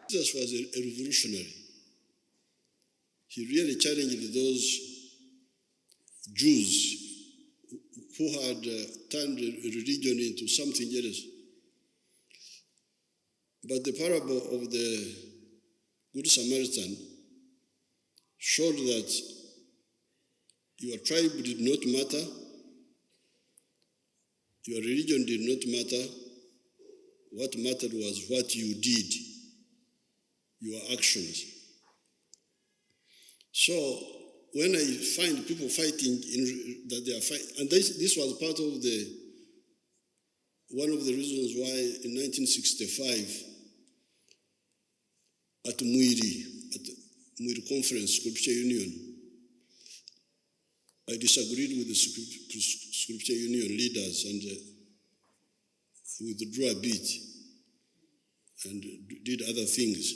Jesus was a revolutionary. He really challenged those Jews who had turned religion into something else. But the parable of the Good Samaritan showed that your tribe did not matter, your religion did not matter. What mattered was what you did, your actions. So when I find people fighting, that they are fighting, and this was part of one of the reasons why in 1965, at Muiri Conference, Scripture Union, I disagreed with the Scripture Union leaders and withdrew a bit and did other things.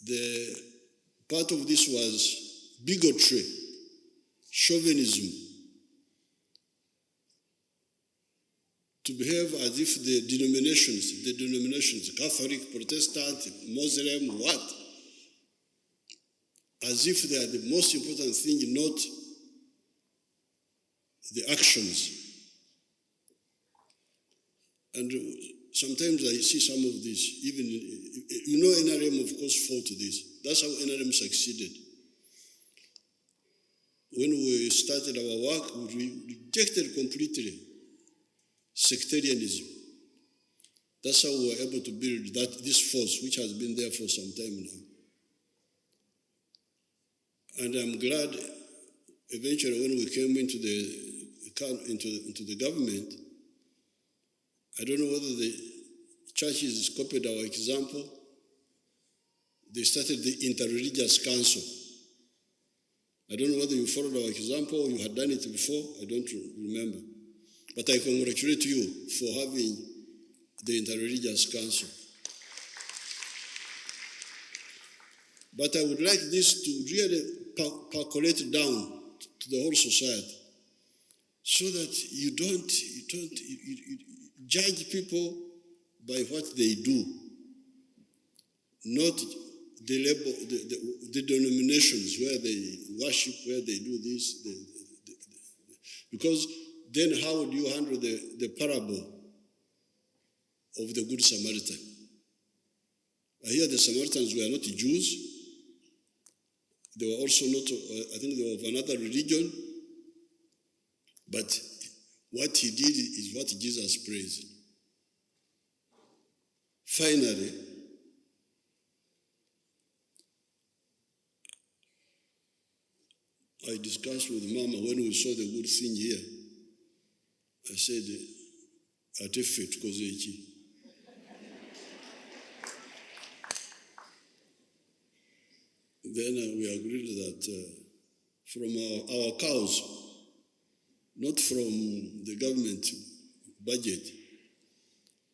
The part of this was bigotry, chauvinism, to behave as if the denominations, Catholic, Protestant, Muslim, what? As if they are the most important thing, not the actions. And sometimes I see some of this, even, NRM of course fought this. That's how NRM succeeded. When we started our work, we rejected completely sectarianism. That's how we were able to build this force, which has been there for some time now. And I'm glad eventually when we came into the government, I don't know whether the churches copied our example. They started the Interreligious Council. I don't know whether you followed our example or you had done it before. I don't remember. But I congratulate you for having the Interreligious Council. But I would like this to really percolate down to the whole society so that you don't judge people by what they do, not the label, the denominations where they worship, where they do this. Because then how do you handle the parable of the Good Samaritan? I hear the Samaritans were not Jews. They were also not, I think they were of another religion. But what he did is what Jesus praised. Finally, I discussed with Maama when we saw the good thing here. I said, "Ate kozechi." Then we agreed that from our cows, not from the government budget,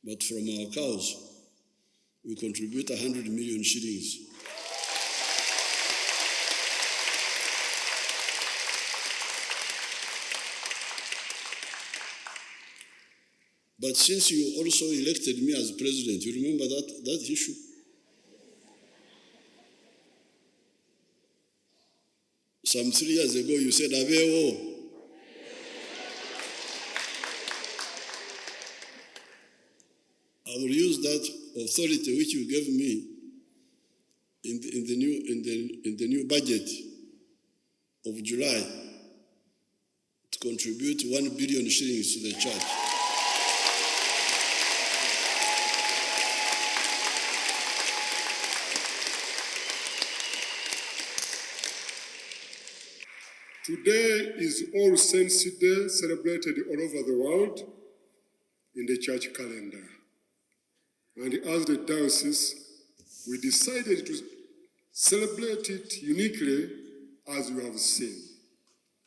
but from our cows, we contribute 100 million shillings. But since you also elected me as president, you remember that issue? Some 3 years ago, you said, "Aveo." I will use that authority which you gave me in the new budget of July to contribute 1 billion shillings to the church. Today is All Saints' Day, celebrated all over the world in the church calendar. And as the diocese, we decided to celebrate it uniquely as you have seen.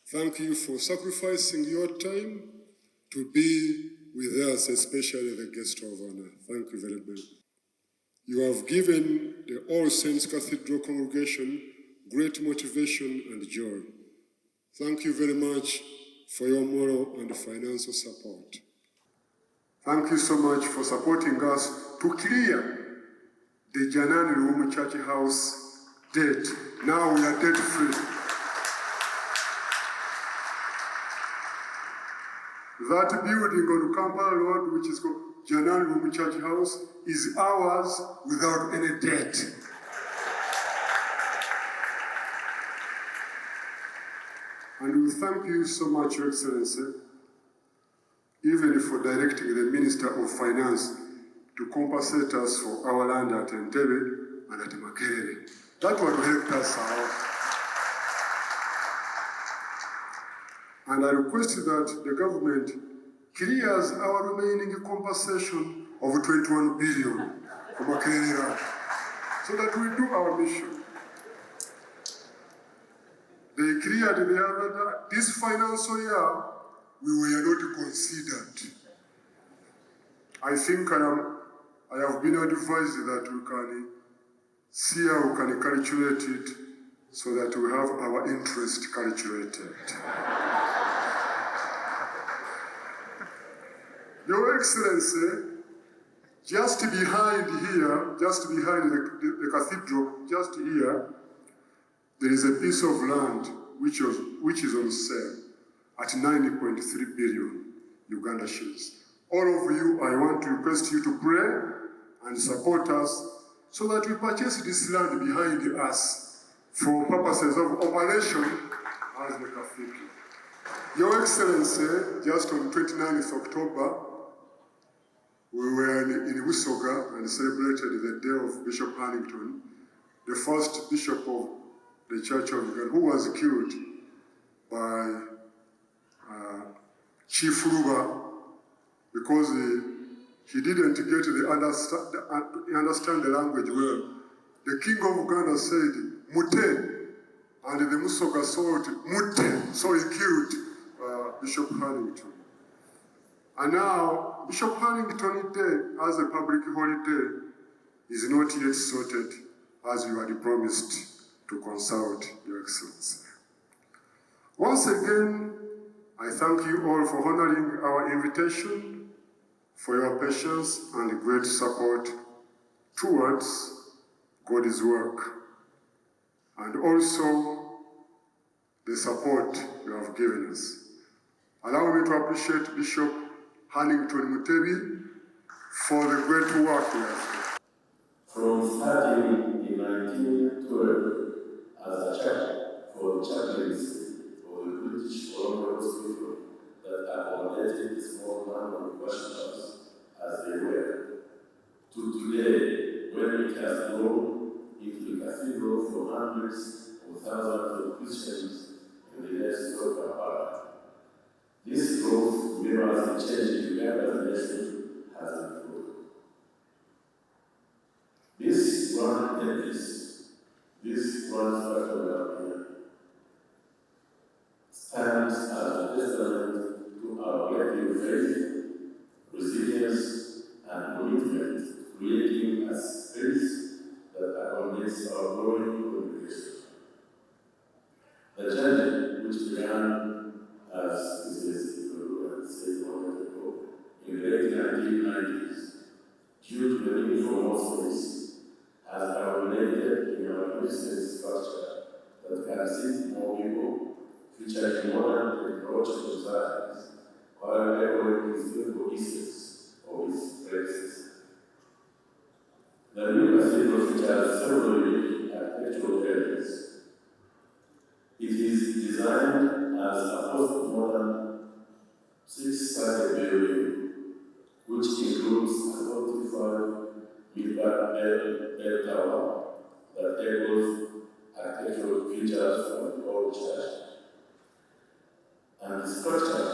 Thank you for sacrificing your time to be with us, especially the guest of honor. Thank you very much. You have given the All Saints Cathedral congregation great motivation and joy. Thank you very much for your moral and financial support. Thank you so much for supporting us to clear the Janani Room Church House debt. Now we are debt free. That building on Kampala Road, which is called Janani Room Church House, is ours without any debt. And we thank you so much, Your Excellency, even for directing the Minister of Finance to compensate us for our land at Entebbe and at Makerere. That would help us out. And I request that the government clears our remaining compensation of 21 billion for Makerere so that we do our mission. They cleared the other day. This financial year, we were not considered. I think I have been advised that we can see how we can calculate it so that we have our interest calculated. Your Excellency, just behind here, just behind the cathedral, just here, there is a piece of land which is on sale at 90.3 billion Uganda shillings. All of you, I want to request you to pray and support us so that we purchase this land behind us for purposes of operation as the cathedral. Your Excellency, just on 29th October, we were in Busoga and celebrated the day of Bishop Harrington, the first bishop of the Church of Uganda, who was killed by Chief Ruba because he didn't get the understand the language well. The King of Uganda said, Mute, and the Musoga saw it, Mute, so he killed Bishop Harrington. And now, Bishop Harrington Day, as a public holiday, is not yet sorted as you had promised to consult, Your Excellency. Once again, I thank you all for honoring our invitation, for your patience and great support towards God's work, and also the support you have given us. Allow me to appreciate Bishop Harrington Mutebi for the great work he has done. From starting in 1912 as a church for chaplains of the British colonial hospital that accommodated a small number of worshippers as they were, to today, when it has grown into a cathedral for hundreds of thousands of Christians in the diocese of Kampala. This growth mirrors the change in Uganda's nation has improved. This grand edifice, this grand structure down here, stands as a testament to our collective faith, resilience, and commitment to creating a space that accommodates our growing congregation. The journey, which began as said a moment ago, in the late 1990s, due to the need for more space, has accumulated in our business structure that can seat more people, featuring modern technological designs, while echoing the physical essence of its predecessor. The new cathedral features several unique architectural elements. It is designed as a post-modern six-sided building, which includes a 45-meter bell tower that echoes architectural features from the old church. And the structure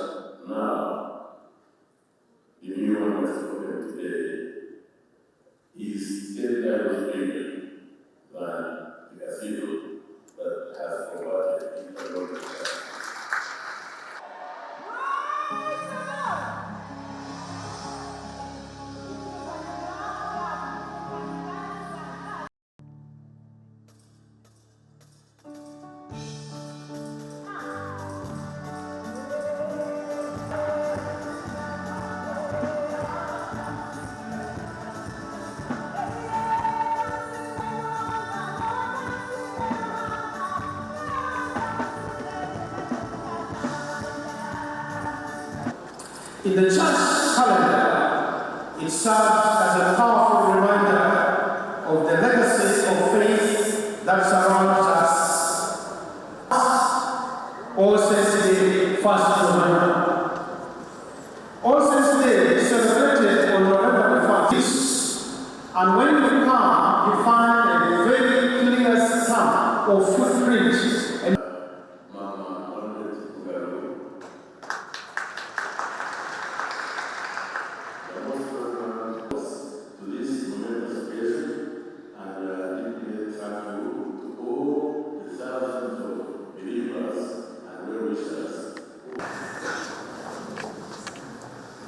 now, the new one that's open today, is 10 times bigger than the cathedral that has provided in the old church. In the church calendar, it serves as a powerful reminder of the legacy of faith that surrounds us. All Saints Day, 1st November. All Saints Day is celebrated on November 1st. And when you come, you find a very clear stamp or footprint. And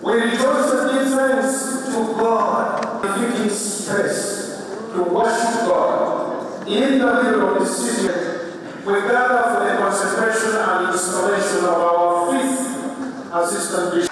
we rejoice and give thanks to God in giving space to worship God in the middle of the city. We gather for the consecration and installation of our fifth assistant bishop.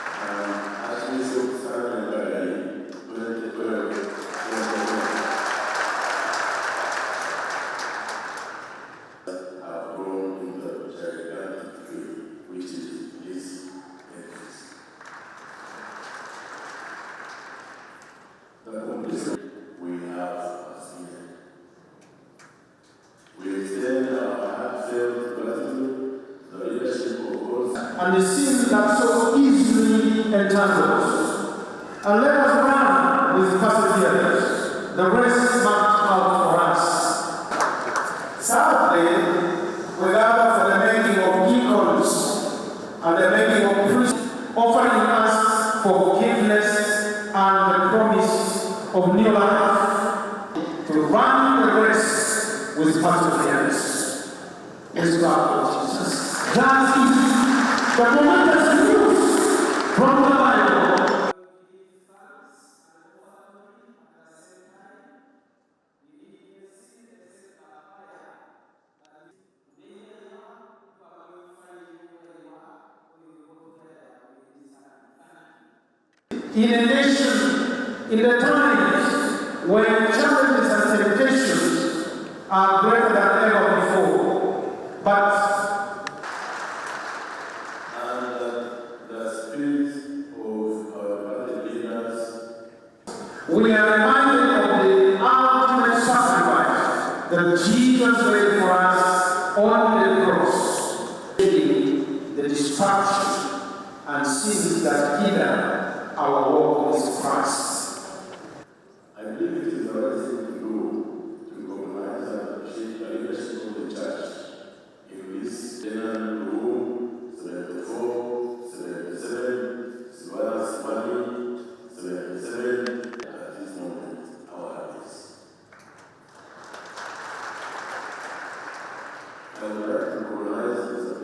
And the sin that so easily entangles. And let us run with perseverance the race marked out for us. Sadly, we gather for the making of deacons and the making of priests, offering us for forgiveness and the promise of new life to run the race with perseverance. Is God, Jesus. That is the momentous news from the Bible. In a nation, in the times when challenges and temptations are greater than ever before, but we are reminded of the ultimate sacrifice that Jesus made for us on the cross, the destruction and sins that hinder our walk with Christ. I believe it is the right thing to do to recognize and appreciate the leadership of the church in this general room 74, 77, as well as 77. I would like to recognize this.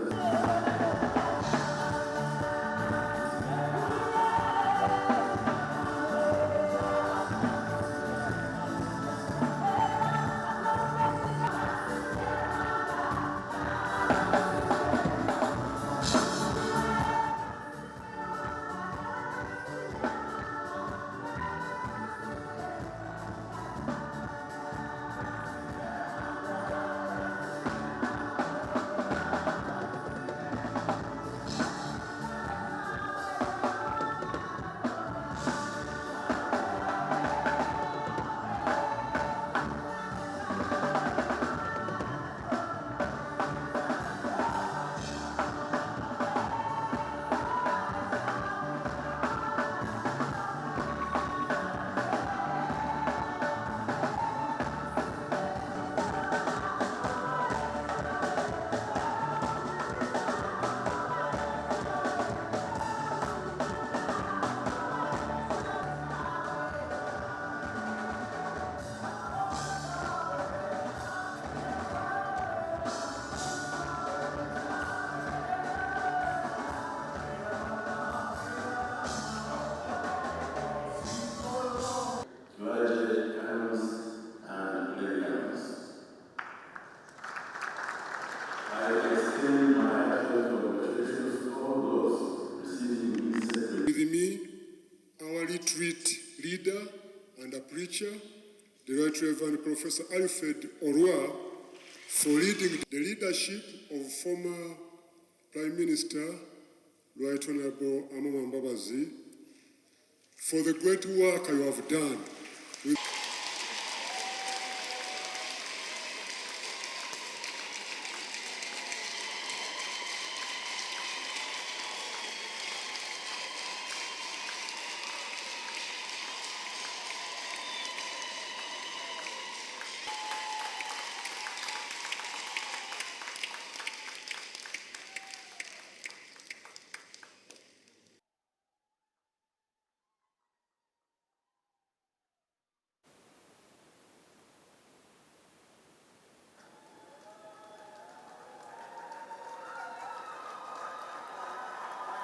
With me, our retreat leader and a preacher, the Right Reverend Professor Alfred Orwa, for leading the leadership of former Prime Minister Right Honorable Maama Mbabazi, for the great work you have done